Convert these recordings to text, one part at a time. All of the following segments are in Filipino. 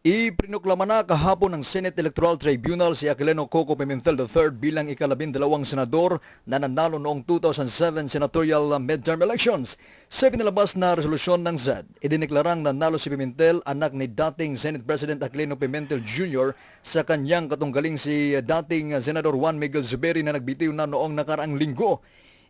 Iprinuklama na kahapon ng Senate Electoral Tribunal si Aquilino Coco Pimentel III bilang ikalabindalawang senador na nanalo noong 2007 senatorial midterm elections. Sa pinalabas na resolusyon ng ZED, idineklarang nanalo si Pimentel, anak ni dating Senate President Aquilino Pimentel Jr. sa kanyang katunggaling si dating Senador Juan Miguel Zubiri na nagbitiw na noong nakaraang linggo.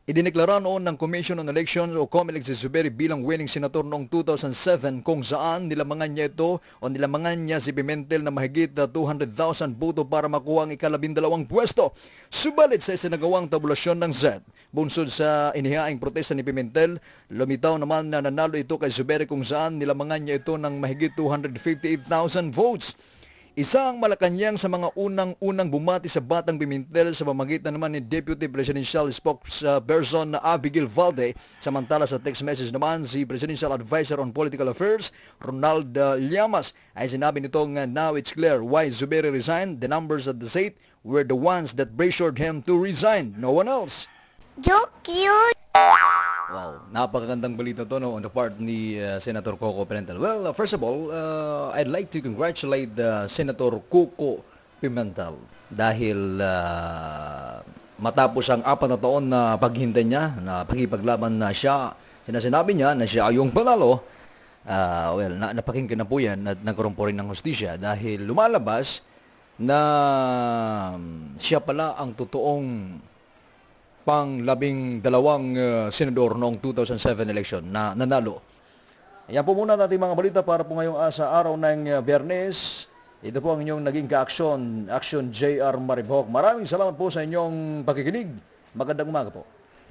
Idineklara noon ng Commission on Elections o COMELEC si Zubiri bilang winning senator noong 2007 kung saan nilamangan niya ito o nilamangan niya si Pimentel na mahigit 200,000 boto para makuha ang ikalabindalawang pwesto. Subalit sa isinagawang tabulasyon ng ZED, bunsod sa inihaing protesta ni Pimentel, lumitaw naman na nanalo ito kay Zubiri kung saan nilamangan niya ito ng mahigit 258,000 votes. Isang Malacanang sa mga unang-unang bumati sa Batang Pimentel sa pamamagitan naman ni Deputy Presidential Spokesperson Abigail Valde. Samantala sa text message naman si Presidential Advisor on Political Affairs Ronald Llamas ay sinabi nitong now it's clear why Zubiri resigned. The numbers at the state were the ones that pressured him to resign. No one else. Joke yun! Wow, napakagandang balita to no, on the part ni Senator Coco Pimentel. Well, first of all, I'd like to congratulate Senator Coco Pimentel dahil matapos ang 4 na taon na paghintay niya, na pagipaglaban na siya, sinabi niya na siya yung panalo. Napakinggan na po yan at nagkaroon po rin ng hustisya dahil lumalabas na siya pala ang totoong pang-12 senador noong 2007 election na nanalo. Yan po muna natin mga balita para po ngayong sa araw ng Biyernes. Ito po ang inyong naging ka-aksyon, Action JR Maribok. Maraming salamat po sa inyong pakikinig. Magandang umaga po.